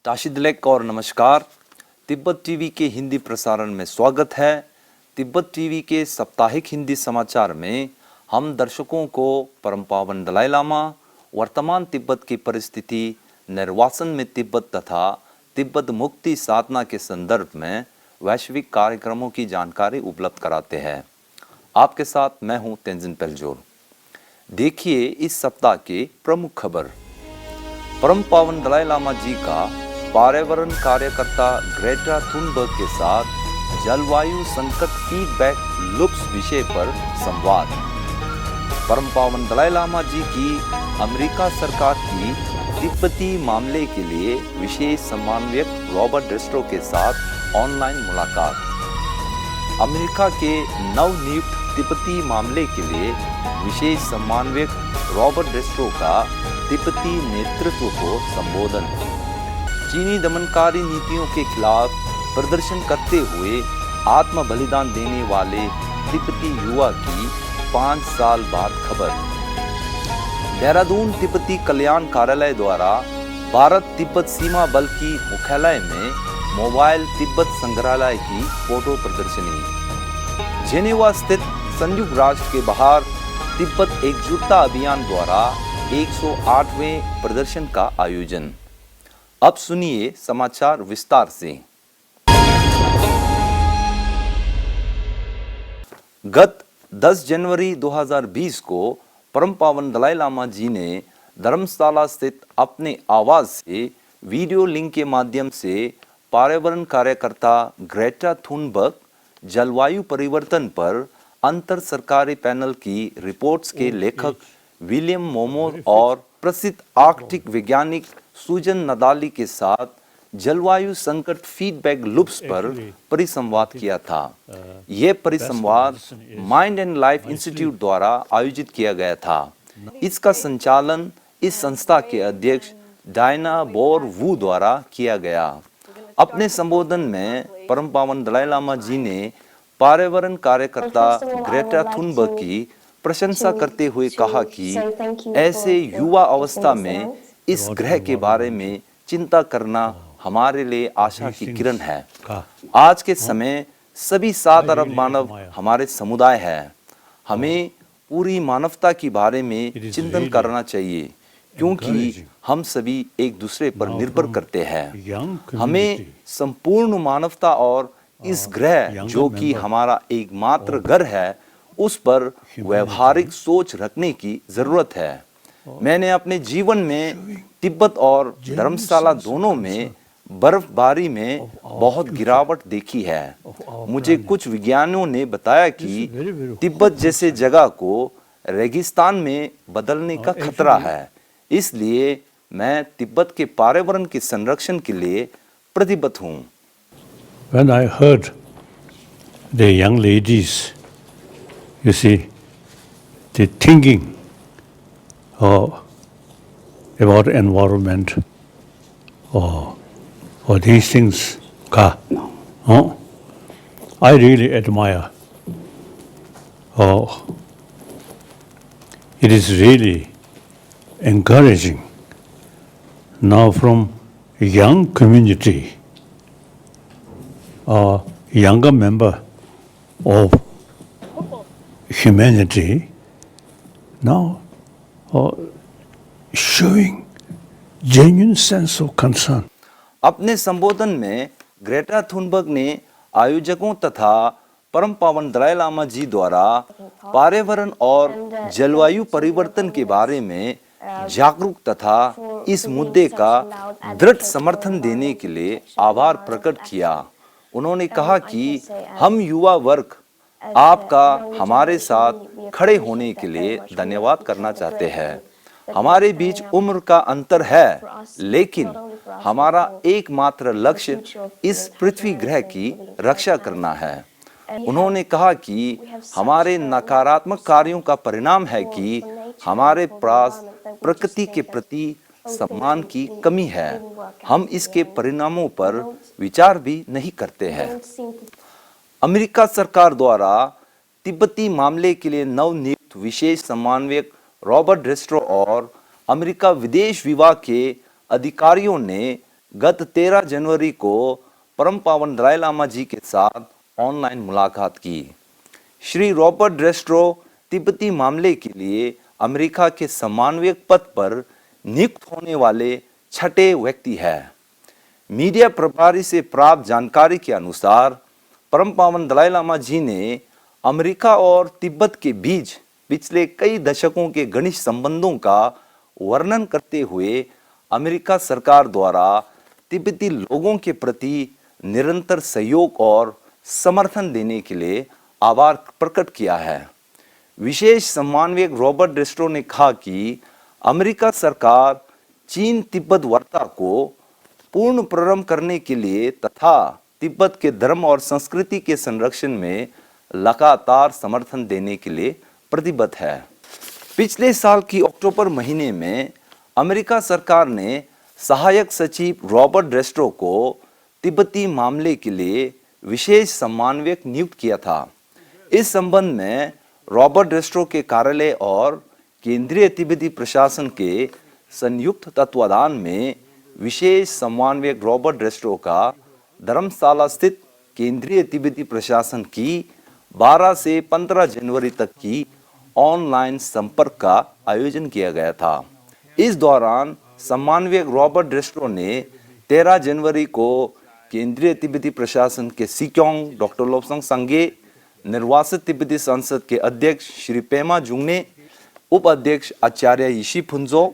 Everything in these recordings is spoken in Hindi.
ताशिदलेक और नमस्कार। तिब्बत टीवी के हिंदी प्रसारण में स्वागत है। तिब्बत टीवी के साप्ताहिक हिंदी समाचार में हम दर्शकों को परम पावन दलाई लामा, वर्तमान तिब्बत की परिस्थिति, निर्वासन में तिब्बत तथा तिब्बत मुक्ति साधना के संदर्भ में वैश्विक कार्यक्रमों की जानकारी उपलब्ध कराते हैं। आपके साथ मैं हूं तेंजिन पेलजोर। देखिए इस सप्ताह के प्रमुख खबर। परम पावन दलाई लामा जी का पर्यावरण कार्यकर्ता ग्रेटा थुनबर्ग के साथ जलवायु संकट फीडबैक लूप्स विषय पर संवाद। परम पावन दलाई लामा जी की अमेरिका सरकार की तिब्बती मामले के लिए विशेष समन्वयक रॉबर्ट ड्रेस्ट्रो के साथ ऑनलाइन मुलाकात। अमेरिका के नवनियुक्त तिब्बती मामले के लिए विशेष समन्वयक रॉबर्ट ड्रेस्ट्रो का तिब्बती नेतृत्व को संबोधन। चीनी दमनकारी नीतियों के खिलाफ प्रदर्शन करते हुए आत्म बलिदान देने वाले तिब्बती युवा की 5 साल बाद खबर। देहरादून तिब्बती कल्याण कार्यालय द्वारा भारत तिब्बत सीमा बल की मुख्यालय में मोबाइल तिब्बत संग्रहालय की फोटो प्रदर्शनी। जेनेवा स्थित संयुक्त राष्ट्र के बाहर तिब्बत एकजुटता अभियान द्वारा 108वें प्रदर्शन का आयोजन। अब सुनिए समाचार विस्तार से। गत 10 जनवरी 2020 को परम पावन दलाई लामा जी ने धर्मशाला स्थित अपने आवास से वीडियो लिंक के माध्यम से पर्यावरण कार्यकर्ता ग्रेटा थुनबर्ग, जलवायु परिवर्तन पर अंतर सरकारी पैनल की रिपोर्ट्स के लेखक विलियम मोमो और प्रसिद्ध आर्कटिक वैज्ञानिक सुजन नदाली के साथ जलवायु संकट फीडबैक लूप्स पर परिसंवाद किया था। यह परिसंवाद माइंड एंड लाइफ इंस्टीट्यूट द्वारा आयोजित किया गया था। इसका संचालन इस संस्था के अध्यक्ष डायना बोर वू द्वारा किया गया। अपने संबोधन में परम पावन दलाई लामा जी ने पर्यावरण कार्यकर्ता ग्रेटा थुनबर्ग की प्रशंसा करते हुए कहा कि ऐसे युवा अवस्था में इस ग्रह के बारे में चिंता करना हमारे लिए आशा की किरण है। आज के समय सभी 7 अरब मानव हमारे समुदाय है। हमें पूरी मानवता के बारे में चिंतन करना चाहिए क्योंकि हम सभी एक दूसरे पर निर्भर करते हैं। हमें संपूर्ण मानवता और इस ग्रह जो कि हमारा एकमात्र घर है उस पर व्यवहारिक सोच रखने की जरूरत है। मैंने अपने जीवन में तिब्बत और धर्मशाला दोनों में बर्फबारी में बहुत गिरावट देखी है। मुझे कुछ विज्ञानियों ने बताया कि तिब्बत जैसे जगह को रेगिस्तान में बदलने का खतरा है। इसलिए मैं तिब्बत के पर्यावरण के संरक्षण के लिए प्रतिबद्ध हूँ। When I heard the young ladies, you see, the thinking about environment or these things, I really admire. It is really encouraging now from a young community, a younger member of humanity now showing genuine sense of concern. अपने संबोधन में ग्रेटा थुनबर्ग ने आयोजकों तथा परम पावन दलाई लामा जी द्वारा पर्यावरण और जलवायु परिवर्तन के बारे में जागरूक तथा इस मुद्दे का दृढ़ समर्थन देने के लिए आभार प्रकट किया। उन्होंने कहा कि हम युवा वर्ग आपका हमारे साथ खड़े होने के लिए धन्यवाद करना चाहते हैं। हमारे बीच उम्र का अंतर है, लेकिन हमारा एकमात्र लक्ष्य इस पृथ्वी ग्रह की रक्षा करना है। उन्होंने कहा कि हमारे नकारात्मक कार्यों का परिणाम है कि हमारे पास प्रकृति के प्रति सम्मान की कमी है। हम इसके परिणामों पर विचार भी नहीं करते हैं। अमेरिका सरकार द्वारा तिब्बती मामले के लिए नवनियुक्त विशेष समन्वयक रॉबर्ट ड्रेस्ट्रो और अमेरिका विदेश विभाग के अधिकारियों ने गत 13 जनवरी को परम पावन दलाई लामा जी के साथ ऑनलाइन मुलाकात की। श्री रॉबर्ट ड्रेस्ट्रो तिब्बती मामले के लिए अमेरिका के समन्वयक पद पर नियुक्त होने वाले छठे व्यक्ति है। मीडिया प्रभारी से प्राप्त जानकारी के अनुसार परम पावन दलाई लामा जी ने अमेरिका और तिब्बत के बीच पिछले कई दशकों के घनिष्ठ संबंधों का वर्णन करते हुए अमेरिका सरकार द्वारा तिब्बती लोगों के प्रति निरंतर सहयोग और समर्थन देने के लिए आभार प्रकट किया है। विशेष समन्वयक रॉबर्ट ड्रेस्ट्रो ने कहा कि अमेरिका सरकार चीन तिब्बत वार्ता को पूर्ण प्रारंभ करने के लिए तथा तिब्बत के धर्म और संस्कृति के संरक्षण में लगातार समर्थन देने के लिए प्रतिबद्ध है। पिछले साल की अक्टूबर महीने में अमेरिका सरकार ने सहायक सचिव रॉबर्ट ड्रेस्ट्रो को तिब्बती मामले के लिए विशेष समन्वयक नियुक्त किया था। इस संबंध में रॉबर्ट ड्रेस्ट्रो के कार्यालय और केंद्रीय तिब्बती प्रशासन के संयुक्त तत्वाधान में विशेष समन्वयक रॉबर्ट ड्रेस्ट्रो का धर्मशाला स्थित केंद्रीय तिब्बती प्रशासन की 12 से 15 जनवरी तक की ऑनलाइन संपर्क का आयोजन किया गया था। इस दौरान समन्वयक रॉबर्ट ड्रेस्ट्रो ने 13 जनवरी को केंद्रीय तिब्बती प्रशासन के सिक्योंग डॉक्टर लोब्संग संगे, निर्वासित तिब्बती संसद के अध्यक्ष श्री पेमा जुंगने, उपाध्यक्ष आचार्य यिशी फुंजो,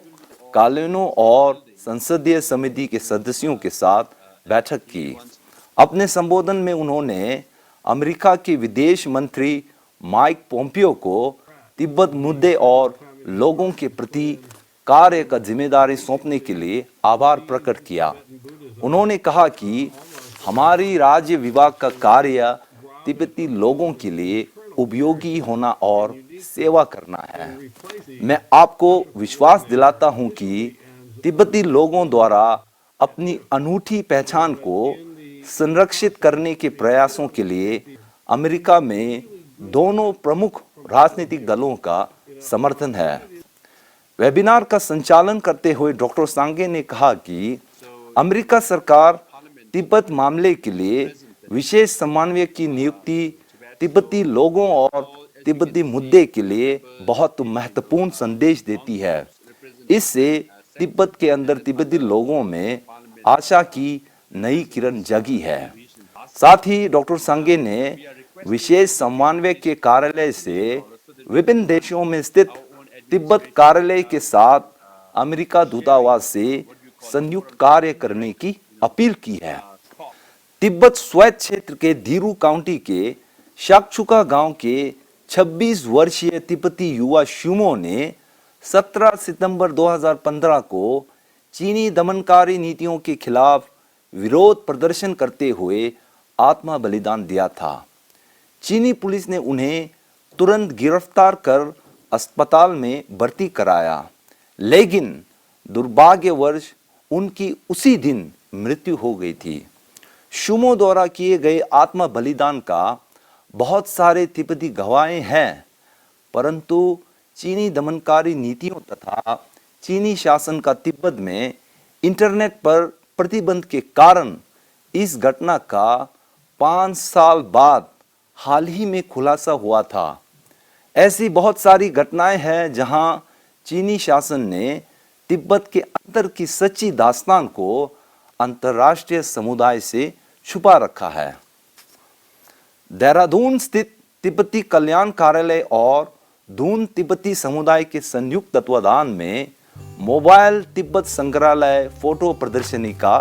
कालेनो और संसदीय समिति के सदस्यों के साथ बैठक की। अपने संबोधन में उन्होंने अमेरिका के विदेश मंत्री माइक पोम्पियो को तिब्बत मुद्दे और लोगों के प्रति कार्य का जिम्मेदारी सौंपने के लिए आभार प्रकट किया। उन्होंने कहा कि हमारी राज्य विभाग का कार्य तिब्बती लोगों के लिए उपयोगी होना और सेवा करना है। मैं आपको विश्वास दिलाता हूं कि तिब्बती लोगों द्वारा अपनी अनूठी पहचान को संरक्षित करने के प्रयासों के लिए अमेरिका में दोनों प्रमुख राजनीतिक दलों का समर्थन है। वेबिनार का संचालन करते हुए डॉक्टर सांगे ने कहा कि अमेरिका सरकार तिब्बत मामले के लिए विशेष समन्वयक की नियुक्ति तिब्बती लोगों और तिब्बती मुद्दे के लिए बहुत महत्वपूर्ण संदेश देती है। इससे तिब्बत के अंदर तिब्बती लोगों में आशा की नई किरण जगी है। साथ ही डॉक्टर सांगे ने विशेष समन्वयक के कार्यालय से विभिन्न देशों में स्थित तिब्बत कार्यालय के साथ अमेरिका दूतावास से संयुक्त कार्य करने की अपील की है। तिब्बत स्वायत्त क्षेत्र के धीरू काउंटी के शाकचुका गांव के 26 वर्षीय तिब्बती युवा शुमो ने 17 सितंबर 2015 को चीनी दमनकारी नीतियों के खिलाफ विरोध प्रदर्शन करते हुए आत्मा बलिदान दिया था। चीनी पुलिस ने उन्हें तुरंत गिरफ्तार कर अस्पताल में भर्ती कराया, लेकिन दुर्भाग्यवश उनकी उसी दिन मृत्यु हो गई थी। शुमो द्वारा किए गए आत्मा बलिदान का बहुत सारे तिब्बती गवाहें हैं, परंतु चीनी दमनकारी नीतियों तथा चीनी शासन का तिब्बत में इंटरनेट पर प्रतिबंध के कारण इस घटना का 5 साल बाद हाल ही में खुलासा हुआ था। ऐसी बहुत सारी घटनाएं हैं जहां चीनी शासन ने तिब्बत के अंदर की सच्ची दास्तान को अंतर्राष्ट्रीय समुदाय से छुपा रखा है। देहरादून स्थित तिब्बती कल्याण कार्यालय और दून तिब्बती समुदाय के संयुक्त तत्वाधान में मोबाइल तिब्बत संग्रहालय फोटो प्रदर्शनी का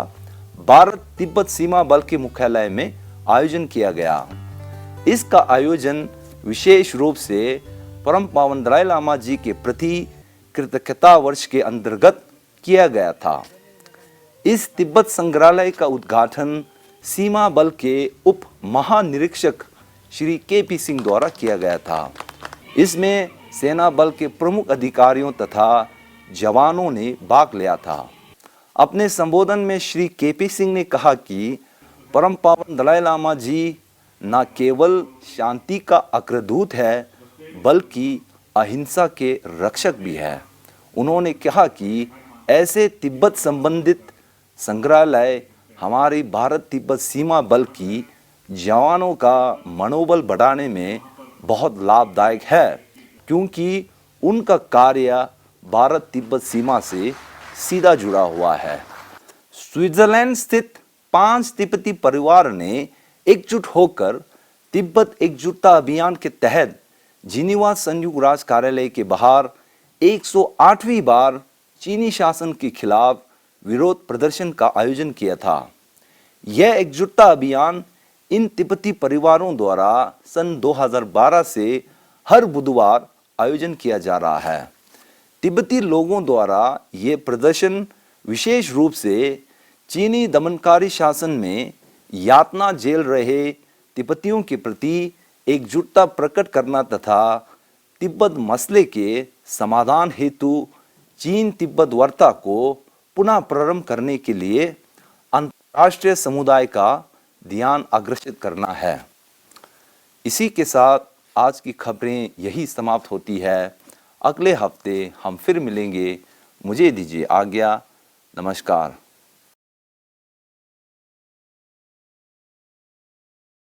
भारत तिब्बत सीमा बल के मुख्यालय में आयोजन किया गया। इसका आयोजन विशेष रूप से परम पावन दलाई लामा जी के प्रति कृतज्ञता वर्ष के अंतर्गत किया गया था। इस तिब्बत संग्रहालय का उद्घाटन सीमा बल के उप महानिरीक्षक श्री के.पी. सिंह द्वारा किया गया था। इसमें सेना बल के प्रमुख अधिकारियों तथा जवानों ने भाग लिया था। अपने संबोधन में श्री के.पी. सिंह ने कहा कि परम पावन दलाई लामा जी न केवल शांति का अग्रदूत है बल्कि अहिंसा के रक्षक भी है। उन्होंने कहा कि ऐसे तिब्बत संबंधित संग्रहालय हमारी भारत तिब्बत सीमा बल की जवानों का मनोबल बढ़ाने में बहुत लाभदायक है, क्योंकि उनका कार्य भारत तिब्बत सीमा से सीधा जुड़ा हुआ है। स्विट्जरलैंड स्थित 5 तिब्बती परिवार ने एकजुट होकर तिब्बत एकजुटता अभियान के तहत जिनीवा संयुक्त राष्ट्र कार्यालय के बाहर 108वीं बार चीनी शासन के खिलाफ विरोध प्रदर्शन का आयोजन किया था। यह एकजुटता अभियान इन तिब्बती परिवारों द्वारा सन 2012 से हर बुधवार आयोजन किया जा रहा है। तिब्बती लोगों द्वारा ये प्रदर्शन विशेष रूप से चीनी दमनकारी शासन में यातना झेल रहे तिब्बतियों के प्रति एकजुटता प्रकट करना तथा तिब्बत मसले के समाधान हेतु चीन तिब्बत वार्ता को पुनः प्रारंभ करने के लिए अंतर्राष्ट्रीय समुदाय का ध्यान आकर्षित करना है। इसी के साथ आज की खबरें यही समाप्त होती है। अगले हफ्ते हम फिर मिलेंगे। मुझे दीजिए आज्ञा। नमस्कार।